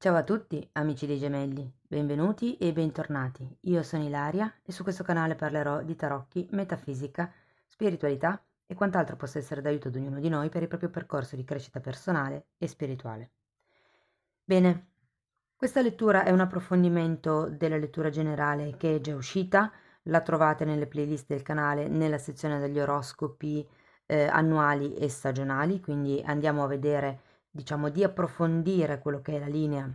Ciao a tutti, amici dei gemelli, benvenuti e bentornati. Io sono Ilaria e su questo canale parlerò di tarocchi, metafisica, spiritualità e quant'altro possa essere d'aiuto ad ognuno di noi per il proprio percorso di crescita personale e spirituale. Bene, questa lettura è un approfondimento della lettura generale che è già uscita, la trovate nelle playlist del canale nella sezione degli oroscopi annuali e stagionali, quindi andiamo a vedere, diciamo, di approfondire quello che è la linea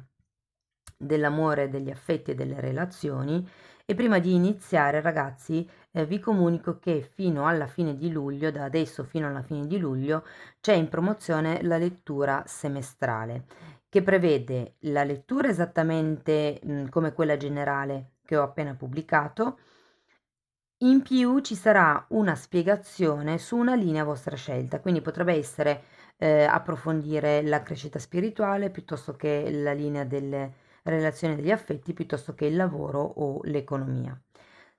dell'amore, degli affetti e delle relazioni. E prima di iniziare, ragazzi, vi comunico che fino alla fine di luglio, da adesso fino alla fine di luglio, c'è in promozione la lettura semestrale, che prevede la lettura esattamente come quella generale che ho appena pubblicato. In più ci sarà una spiegazione su una linea a vostra scelta, quindi potrebbe essere approfondire la crescita spirituale piuttosto che la linea delle relazioni degli affetti, piuttosto che il lavoro o l'economia.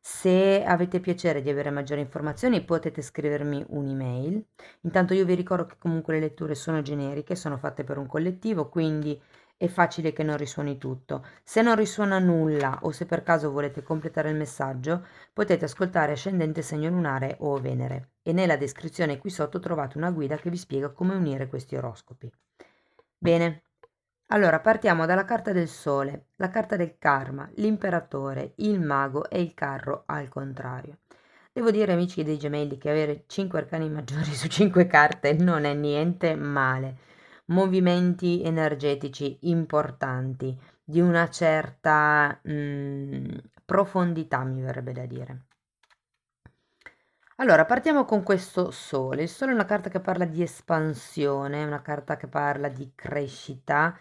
Se avete piacere di avere maggiori informazioni potete scrivermi un'email. Intanto io vi ricordo che comunque le letture sono generiche, sono fatte per un collettivo, quindi è facile che non risuoni tutto. Se non risuona nulla o se per caso volete completare il messaggio, potete ascoltare Ascendente, Segno Lunare o Venere e nella descrizione qui sotto trovate una guida che vi spiega come unire questi oroscopi. Bene, allora partiamo dalla carta del Sole, la carta del karma, l'imperatore, il mago e il carro al contrario. Devo dire, amici dei gemelli, che avere 5 arcani maggiori su 5 carte non è niente male. Movimenti energetici importanti, di una certa profondità, mi verrebbe da dire. Allora, partiamo con questo sole. Il sole è una carta che parla di espansione, è una carta che parla di crescita,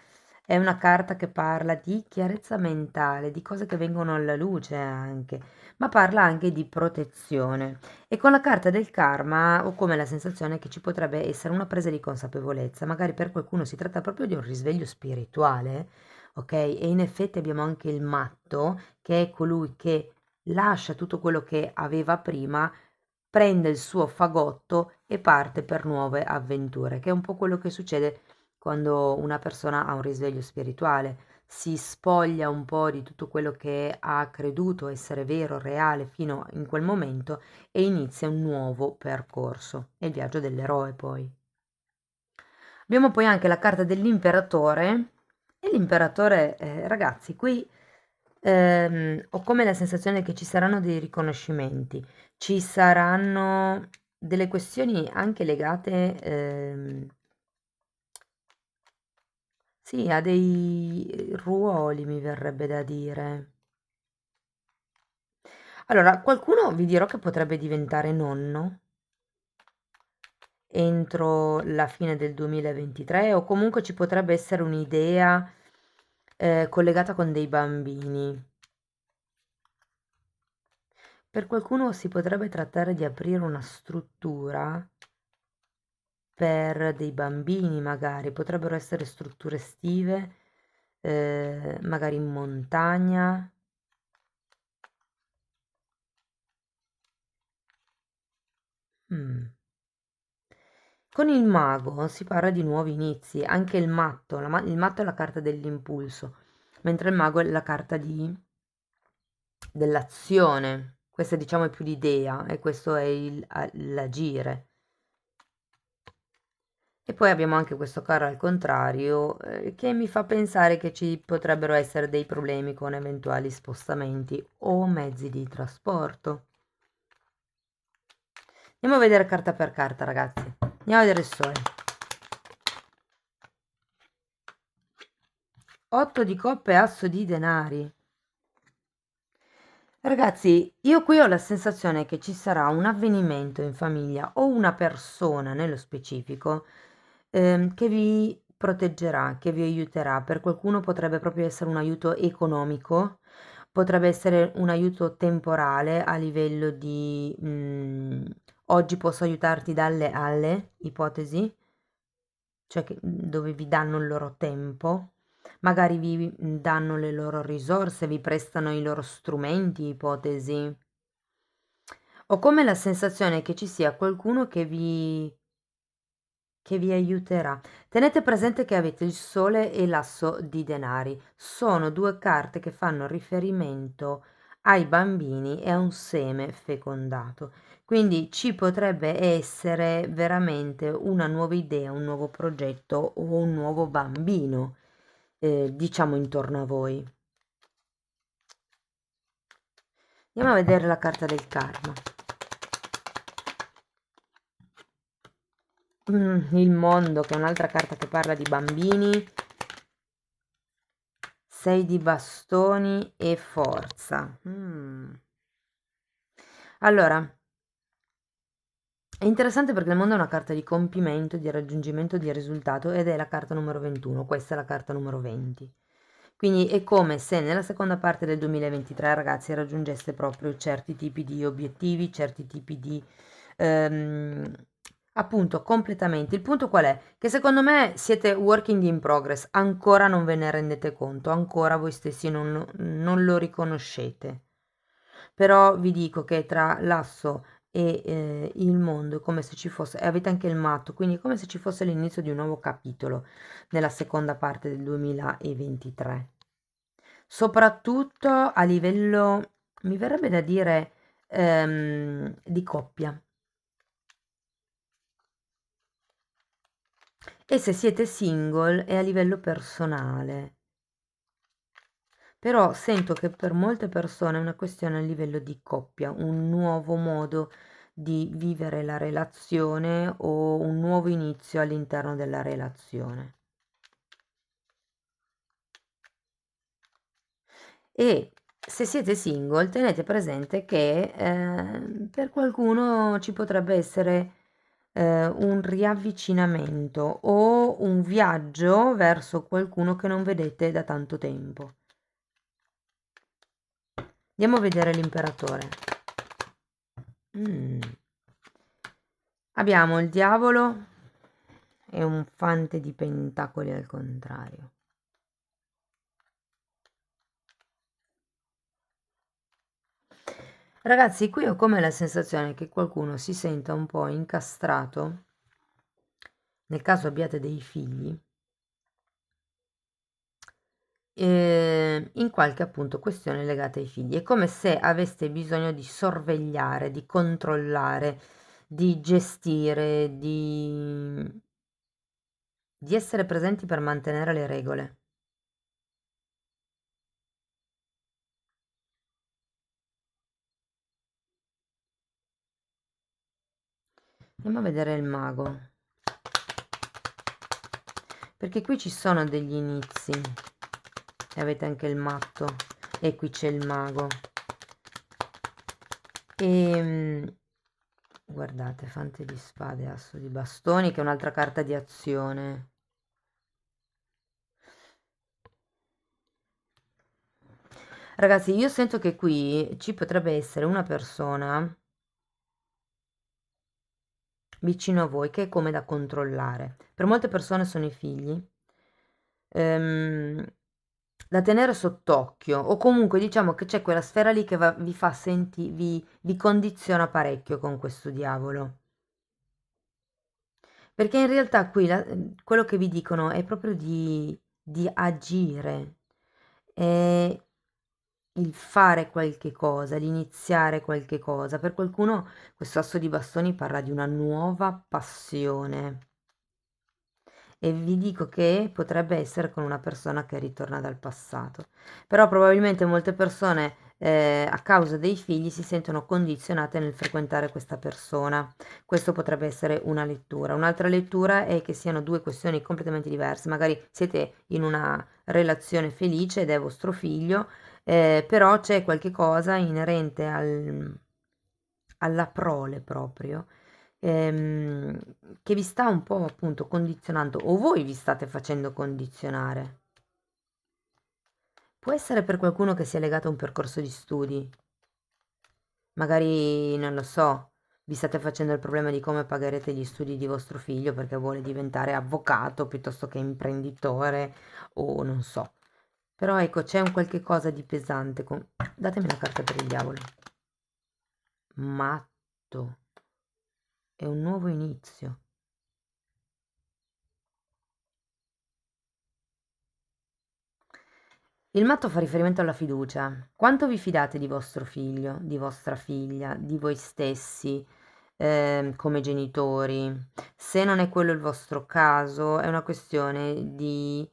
è una carta che parla di chiarezza mentale, di cose che vengono alla luce anche, ma parla anche di protezione. E con la carta del karma ho come la sensazione che ci potrebbe essere una presa di consapevolezza, magari per qualcuno si tratta proprio di un risveglio spirituale, ok? E in effetti abbiamo anche il matto, che è colui che lascia tutto quello che aveva prima, prende il suo fagotto e parte per nuove avventure, che è un po' quello che succede quando una persona ha un risveglio spirituale, si spoglia un po' di tutto quello che ha creduto essere vero, reale fino in quel momento e inizia un nuovo percorso. È il viaggio dell'eroe poi. Abbiamo poi anche la carta dell'imperatore e l'imperatore, ragazzi, qui ho come la sensazione che ci saranno dei riconoscimenti, ci saranno delle questioni anche legate, sì, a dei ruoli, mi verrebbe da dire. Allora, qualcuno vi dirò che potrebbe diventare nonno entro la fine del 2023 o comunque ci potrebbe essere un'idea collegata con dei bambini. Per qualcuno si potrebbe trattare di aprire una struttura per dei bambini, magari potrebbero essere strutture estive, magari in montagna. Mm. Con il mago si parla di nuovi inizi, anche il matto, il matto è la carta dell'impulso, mentre il mago è la carta dell'azione. Questa diciamo è più l'idea e questo è l'agire. E poi abbiamo anche questo carro al contrario, che mi fa pensare che ci potrebbero essere dei problemi con eventuali spostamenti o mezzi di trasporto. Andiamo a vedere carta per carta, ragazzi. Andiamo a vedere il sole. 8 di coppe, asso di denari. Ragazzi, io qui ho la sensazione che ci sarà un avvenimento in famiglia o una persona nello specifico che vi proteggerà, che vi aiuterà. Per qualcuno potrebbe proprio essere un aiuto economico, potrebbe essere un aiuto temporale a livello di oggi posso aiutarti dalle alle, ipotesi, cioè dove vi danno il loro tempo. Magari vi danno le loro risorse, vi prestano i loro strumenti, ipotesi. Ho come la sensazione che ci sia qualcuno che vi aiuterà. Tenete presente che avete il sole e l'asso di denari. Sono due carte che fanno riferimento ai bambini e a un seme fecondato. Quindi ci potrebbe essere veramente una nuova idea, un nuovo progetto o un nuovo bambino, diciamo, intorno a voi. Andiamo a vedere la carta del karma. Il mondo, che è un'altra carta che parla di bambini. 6 di bastoni e forza. Allora, è interessante perché il mondo è una carta di compimento, di raggiungimento di risultato ed è la carta numero 21, questa è la carta numero 20. Quindi è come se nella seconda parte del 2023, ragazzi, raggiungeste proprio certi tipi di obiettivi, certi tipi di appunto completamenti. Il punto qual è? Che secondo me siete working in progress, ancora non ve ne rendete conto, ancora voi stessi non lo riconoscete. Però vi dico che tra l'asso e il mondo è come se ci fosse, e avete anche il matto, quindi è come se ci fosse l'inizio di un nuovo capitolo nella seconda parte del 2023. Soprattutto a livello, mi verrebbe da dire, di coppia. E se siete single è a livello personale. Però sento che per molte persone è una questione a livello di coppia, un nuovo modo di vivere la relazione o un nuovo inizio all'interno della relazione. E se siete single, tenete presente che per qualcuno ci potrebbe essere un riavvicinamento o un viaggio verso qualcuno che non vedete da tanto tempo. Andiamo a vedere l'imperatore. Abbiamo il diavolo e un fante di pentacoli al contrario. Ragazzi, qui ho come la sensazione che qualcuno si senta un po' incastrato, nel caso abbiate dei figli, in qualche appunto questione legata ai figli. È come se aveste bisogno di sorvegliare, di controllare, di gestire, di essere presenti per mantenere le regole. Andiamo a vedere il mago, perché qui ci sono degli inizi e avete anche il matto e qui c'è il mago e guardate, fante di spade, asso di bastoni, che è un'altra carta di azione. Ragazzi, io sento che qui ci potrebbe essere una persona vicino a voi che è come da controllare. Per molte persone sono i figli, ehm, da tenere sott'occhio, o comunque diciamo che c'è quella sfera lì che vi fa vi condiziona parecchio con questo diavolo. Perché in realtà qui quello che vi dicono è proprio di agire, è il fare qualche cosa, l'iniziare qualche cosa. Per qualcuno questo asso di bastoni parla di una nuova passione. E vi dico che potrebbe essere con una persona che ritorna dal passato. Però probabilmente molte persone a causa dei figli si sentono condizionate nel frequentare questa persona. Questo potrebbe essere una lettura. Un'altra lettura è che siano due questioni completamente diverse. Magari siete in una relazione felice ed è vostro figlio, però c'è qualche cosa inerente alla prole proprio, ehm, che vi sta un po' appunto condizionando o voi vi state facendo condizionare. Può essere per qualcuno che sia legato a un percorso di studi, magari non lo so, vi state facendo il problema di come pagherete gli studi di vostro figlio perché vuole diventare avvocato piuttosto che imprenditore o non so. Però ecco, c'è un qualche cosa di pesante. Datemi una carta per il diavolo. Matto. È un nuovo inizio. Il matto fa riferimento alla fiducia. Quanto vi fidate di vostro figlio, di vostra figlia, di voi stessi, come genitori? Se non è quello il vostro caso, è una questione di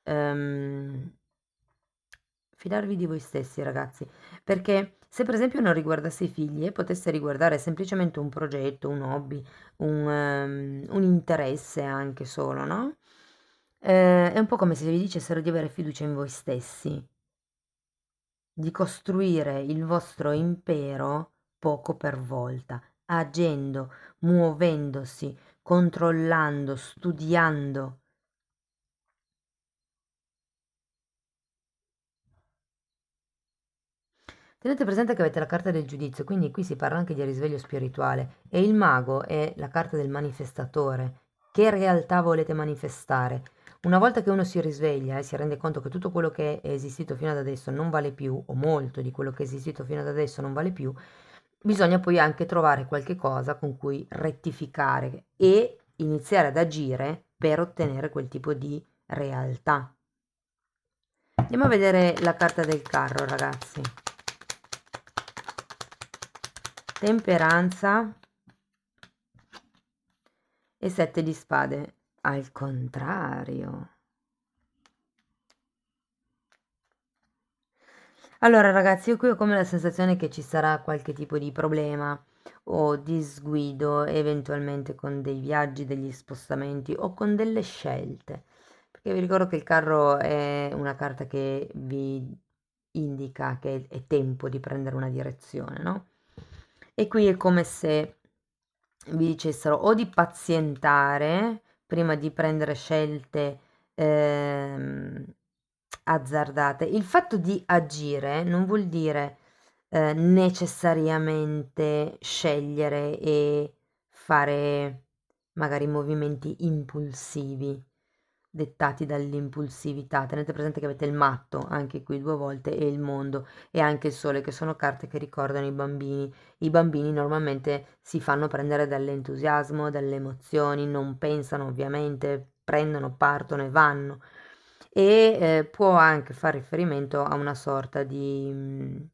ehm, fidarvi di voi stessi, ragazzi, perché se per esempio non riguardasse i figli e potesse riguardare semplicemente un progetto, un hobby, un interesse anche solo, no? È un po' come se vi dicessero di avere fiducia in voi stessi, di costruire il vostro impero poco per volta, agendo, muovendosi, controllando, studiando. Tenete presente che avete la carta del giudizio, quindi qui si parla anche di risveglio spirituale e il mago è la carta del manifestatore. Che realtà volete manifestare? Una volta che uno si risveglia e si rende conto che tutto quello che è esistito fino ad adesso non vale più, o molto di quello che è esistito fino ad adesso non vale più, bisogna poi anche trovare qualche cosa con cui rettificare e iniziare ad agire per ottenere quel tipo di realtà. Andiamo a vedere la carta del carro, ragazzi. Temperanza e 7 di spade. Al contrario. Allora, ragazzi, io qui ho come la sensazione che ci sarà qualche tipo di problema o disguido, eventualmente con dei viaggi, degli spostamenti o con delle scelte. Perché vi ricordo che il carro è una carta che vi indica che è tempo di prendere una direzione, no? E qui è come se vi dicessero o di pazientare prima di prendere scelte ehm, azzardate. Il fatto di agire non vuol dire necessariamente scegliere e fare magari movimenti impulsivi, dettati dall'impulsività. Tenete presente che avete il matto anche qui 2 volte e il mondo e anche il sole, che sono carte che ricordano i bambini. I bambini normalmente si fanno prendere dall'entusiasmo, dalle emozioni, non pensano ovviamente, prendono, partono e vanno. E può anche far riferimento a una sorta di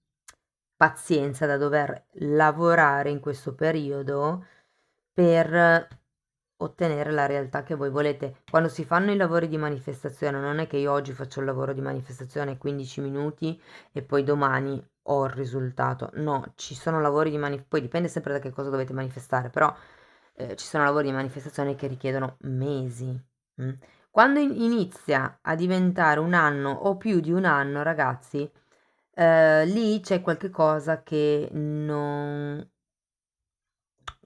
pazienza da dover lavorare in questo periodo per ottenere la realtà che voi volete. Quando si fanno i lavori di manifestazione, non è che io oggi faccio il lavoro di manifestazione 15 minuti e poi domani ho il risultato. No, ci sono lavori di manifestazione, poi dipende sempre da che cosa dovete manifestare, però ci sono lavori di manifestazione che richiedono mesi. Mm. Quando inizia a diventare un anno o più di un anno, ragazzi, lì c'è qualche cosa che non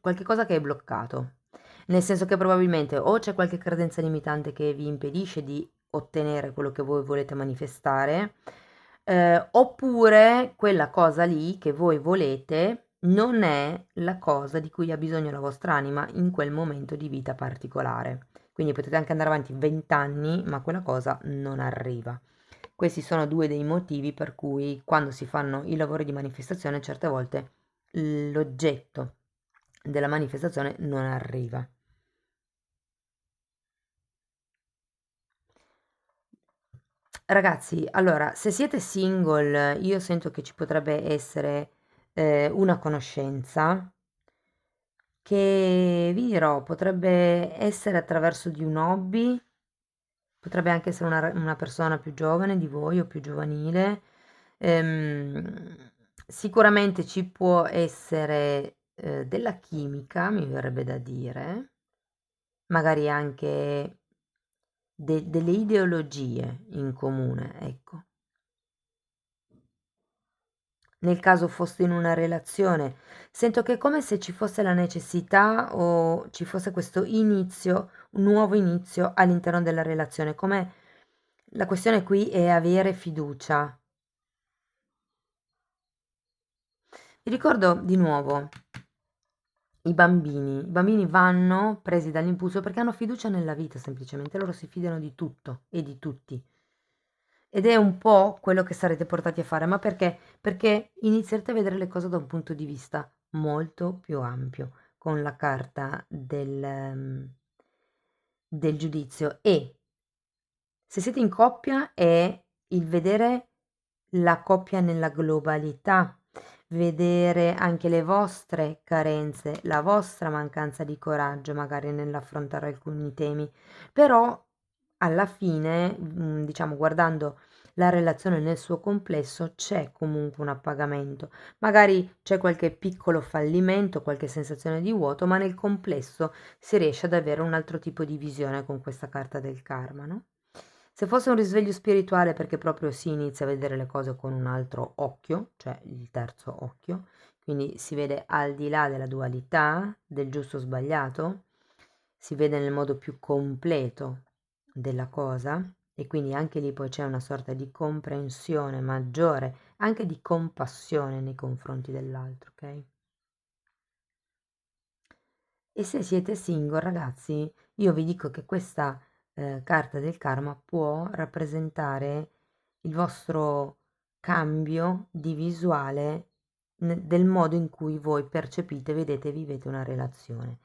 qualche cosa che è bloccato. Nel senso che probabilmente o c'è qualche credenza limitante che vi impedisce di ottenere quello che voi volete manifestare, oppure quella cosa lì che voi volete non è la cosa di cui ha bisogno la vostra anima in quel momento di vita particolare. Quindi potete anche andare avanti 20 anni, ma quella cosa non arriva. Questi sono due dei motivi per cui quando si fanno i lavori di manifestazione certe volte l'oggetto della manifestazione non arriva. Ragazzi, allora, se siete single, io sento che ci potrebbe essere una conoscenza che vi dirò, potrebbe essere attraverso di un hobby, potrebbe anche essere una persona più giovane di voi o più giovanile. Sicuramente ci può essere della chimica, mi verrebbe da dire, magari anche delle ideologie in comune, ecco. Nel caso foste in una relazione, sento che è come se ci fosse la necessità o ci fosse questo inizio, un nuovo inizio all'interno della relazione, come la questione qui è avere fiducia. Vi ricordo di nuovo, i bambini vanno presi dall'impulso perché hanno fiducia nella vita, semplicemente loro si fidano di tutto e di tutti. Ed è un po' quello che sarete portati a fare, ma perché? Perché inizierete a vedere le cose da un punto di vista molto più ampio, con la carta del giudizio. E se siete in coppia è il vedere la coppia nella globalità, vedere anche le vostre carenze, la vostra mancanza di coraggio magari nell'affrontare alcuni temi, però alla fine, diciamo guardando la relazione nel suo complesso c'è comunque un appagamento. Magari c'è qualche piccolo fallimento, qualche sensazione di vuoto, ma nel complesso si riesce ad avere un altro tipo di visione con questa carta del karma, no? Se fosse un risveglio spirituale perché proprio si inizia a vedere le cose con un altro occhio, cioè il terzo occhio, quindi si vede al di là della dualità, del giusto o sbagliato, si vede nel modo più completo della cosa e quindi anche lì poi c'è una sorta di comprensione maggiore, anche di compassione nei confronti dell'altro, ok? E se siete single, ragazzi, io vi dico che questa carta del karma può rappresentare il vostro cambio di visuale del modo in cui voi percepite, vedete e vivete una relazione.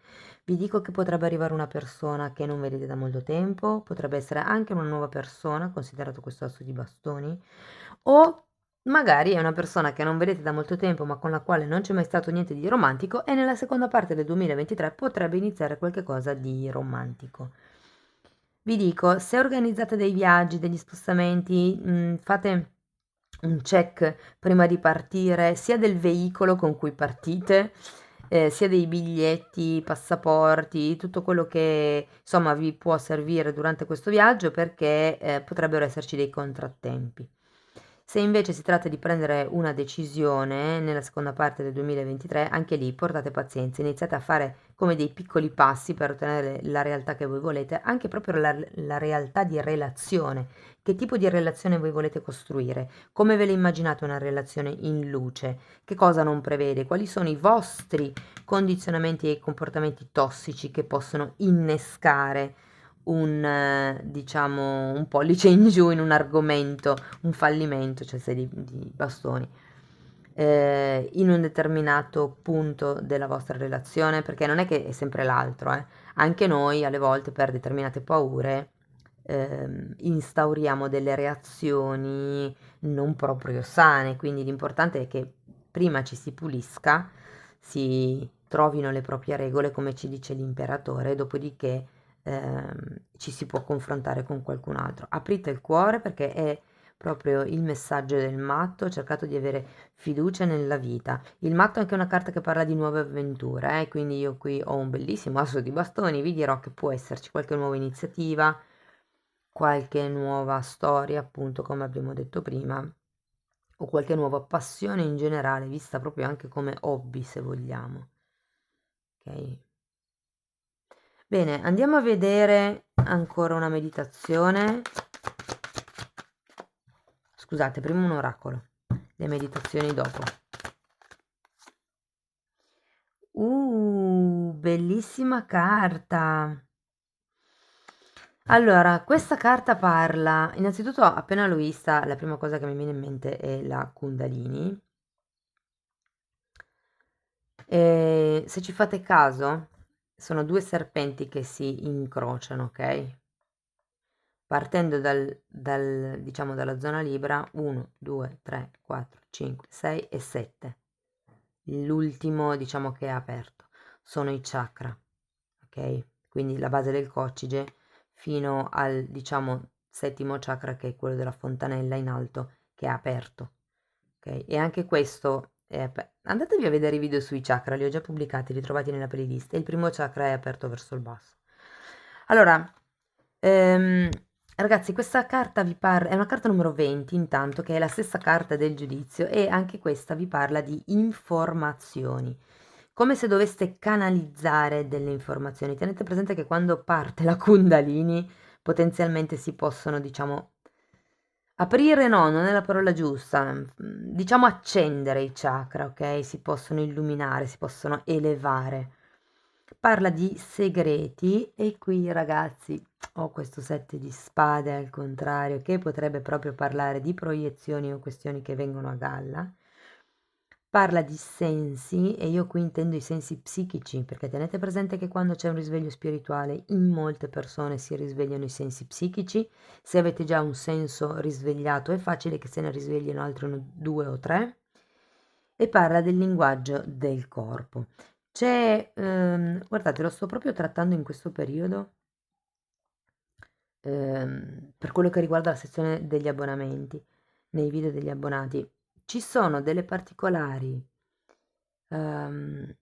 Vi dico che potrebbe arrivare una persona che non vedete da molto tempo, potrebbe essere anche una nuova persona, considerato questo asso di bastoni, o magari è una persona che non vedete da molto tempo, ma con la quale non c'è mai stato niente di romantico e nella seconda parte del 2023 potrebbe iniziare qualche cosa di romantico. Vi dico, se organizzate dei viaggi, degli spostamenti, fate un check prima di partire, sia del veicolo con cui partite, sia dei biglietti, passaporti, tutto quello che insomma vi può servire durante questo viaggio perché potrebbero esserci dei contrattempi. Se invece si tratta di prendere una decisione nella seconda parte del 2023, anche lì portate pazienza, iniziate a fare come dei piccoli passi per ottenere la realtà che voi volete, anche proprio la realtà di relazione. Che tipo di relazione voi volete costruire? Come ve le immaginate una relazione in luce? Che cosa non prevede? Quali sono i vostri condizionamenti e comportamenti tossici che possono innescare diciamo, un pollice in giù in un argomento, un fallimento, cioè sei di bastoni, in un determinato punto della vostra relazione, perché non è che è sempre l'altro, eh. Anche noi alle volte per determinate paure instauriamo delle reazioni non proprio sane, quindi l'importante è che prima ci si pulisca, si trovino le proprie regole, come ci dice l'imperatore, dopodiché ci si può confrontare con qualcun altro. Aprite il cuore perché è proprio il messaggio del matto, ho cercato di avere fiducia nella vita. Il matto è anche una carta che parla di nuove avventure, quindi io qui ho un bellissimo asso di bastoni, vi dirò che può esserci qualche nuova iniziativa, qualche nuova storia, appunto come abbiamo detto prima, o qualche nuova passione in generale, vista proprio anche come hobby se vogliamo. Ok? Bene, andiamo a vedere ancora una meditazione. Scusate, prima un oracolo, le meditazioni dopo. Bellissima carta. Allora, questa carta parla, innanzitutto appena l'ho vista, la prima cosa che mi viene in mente è la Kundalini. E se ci fate caso, sono due serpenti che si incrociano, ok? Partendo diciamo dalla zona libera, 1, 2, 3, 4, 5, 6 e 7. L'ultimo, diciamo che è aperto, sono i chakra, ok? Quindi la base del coccige fino al, diciamo, settimo chakra che è quello della fontanella in alto, che è aperto, ok? E anche questo andatevi a vedere i video sui chakra, li ho già pubblicati, li trovate nella playlist. E il primo chakra è aperto verso il basso. Allora, ehm, ragazzi, questa carta vi parla, è una carta numero 20 intanto, che è la stessa carta del giudizio e anche questa vi parla di informazioni, come se doveste canalizzare delle informazioni. Tenete presente che quando parte la Kundalini potenzialmente si possono, diciamo, aprire no, non è la parola giusta, diciamo accendere i chakra, ok? Si possono illuminare, si possono elevare. Parla di segreti e qui ragazzi ho questo 7 di spade al contrario che potrebbe proprio parlare di proiezioni o questioni che vengono a galla. parla di sensi e io qui intendo i sensi psichici, perché tenete presente che quando c'è un risveglio spirituale in molte persone si risvegliano i sensi psichici. Se avete già un senso risvegliato è facile che se ne risveglino altri due o tre. E parla del linguaggio del corpo. Guardate, lo sto proprio trattando in questo periodo, per quello che riguarda la sezione degli abbonamenti, nei video degli abbonati. Ci sono delle particolari, ehm,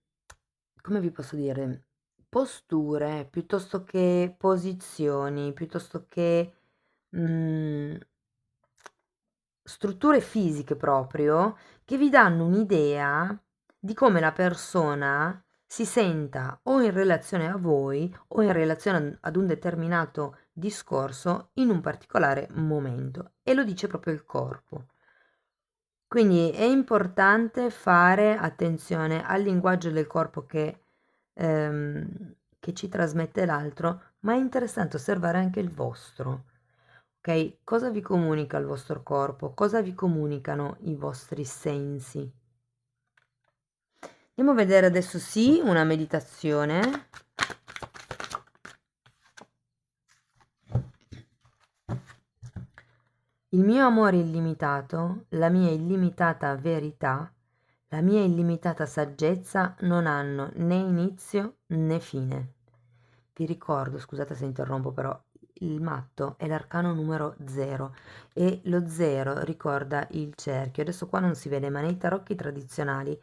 come vi posso dire, posture, piuttosto che posizioni, piuttosto che strutture fisiche proprio, che vi danno un'idea di come la persona si senta o in relazione a voi o in relazione ad un determinato discorso in un particolare momento, e lo dice proprio il corpo. Quindi è importante fare attenzione al linguaggio del corpo che ci trasmette l'altro, ma è interessante osservare anche il vostro. Ok? Cosa vi comunica il vostro corpo? Cosa vi comunicano i vostri sensi? Andiamo a vedere adesso sì una meditazione. Il mio amore illimitato, la mia illimitata verità, la mia illimitata saggezza non hanno né inizio né fine. Vi ricordo, scusate se interrompo, però il matto è l'arcano numero 0 e lo 0 ricorda il cerchio. Adesso qua non si vede, ma nei tarocchi tradizionali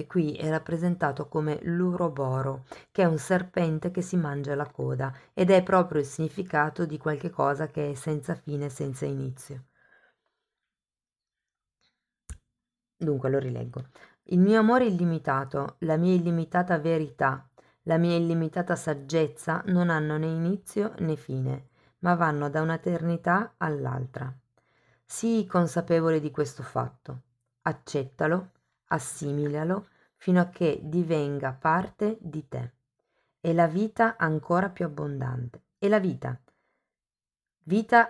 qui è rappresentato come l'uroboro, che è un serpente che si mangia la coda, ed è proprio il significato di qualche cosa che è senza fine, senza inizio. Dunque lo rileggo. Il mio amore illimitato, la mia illimitata verità, la mia illimitata saggezza non hanno né inizio né fine, ma vanno da un'eternità all'altra. Sii consapevole di questo fatto, accettalo, assimilalo fino a che divenga parte di te. E la vita ancora più abbondante. E la vita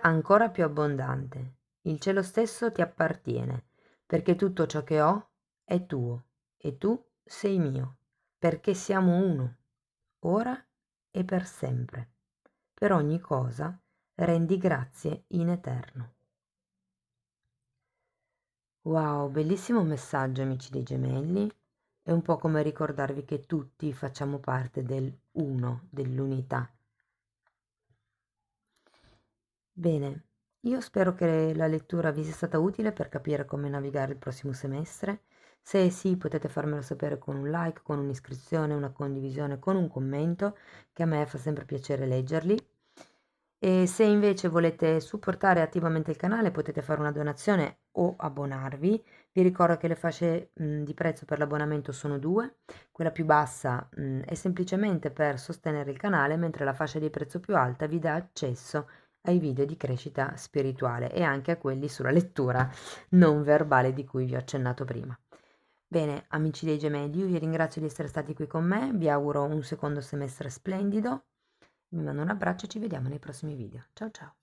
ancora più abbondante. Il cielo stesso ti appartiene, perché tutto ciò che ho è tuo e tu sei mio, perché siamo uno, ora e per sempre. Per ogni cosa rendi grazie in eterno. Wow, bellissimo messaggio, amici dei gemelli. È un po' come ricordarvi che tutti facciamo parte del uno, dell'unità. Bene, io spero che la lettura vi sia stata utile per capire come navigare il prossimo semestre. Se sì, potete farmelo sapere con un like, con un'iscrizione, una condivisione, con un commento, che a me fa sempre piacere leggerli. E se invece volete supportare attivamente il canale, potete fare una donazione o abbonarvi. Vi ricordo che le fasce di prezzo per l'abbonamento sono due. Quella più bassa è semplicemente per sostenere il canale, mentre la fascia di prezzo più alta vi dà accesso ai video di crescita spirituale e anche a quelli sulla lettura non verbale di cui vi ho accennato prima. Bene, amici dei gemelli, io vi ringrazio di essere stati qui con me, vi auguro un secondo semestre splendido, vi mando un abbraccio e ci vediamo nei prossimi video. Ciao ciao!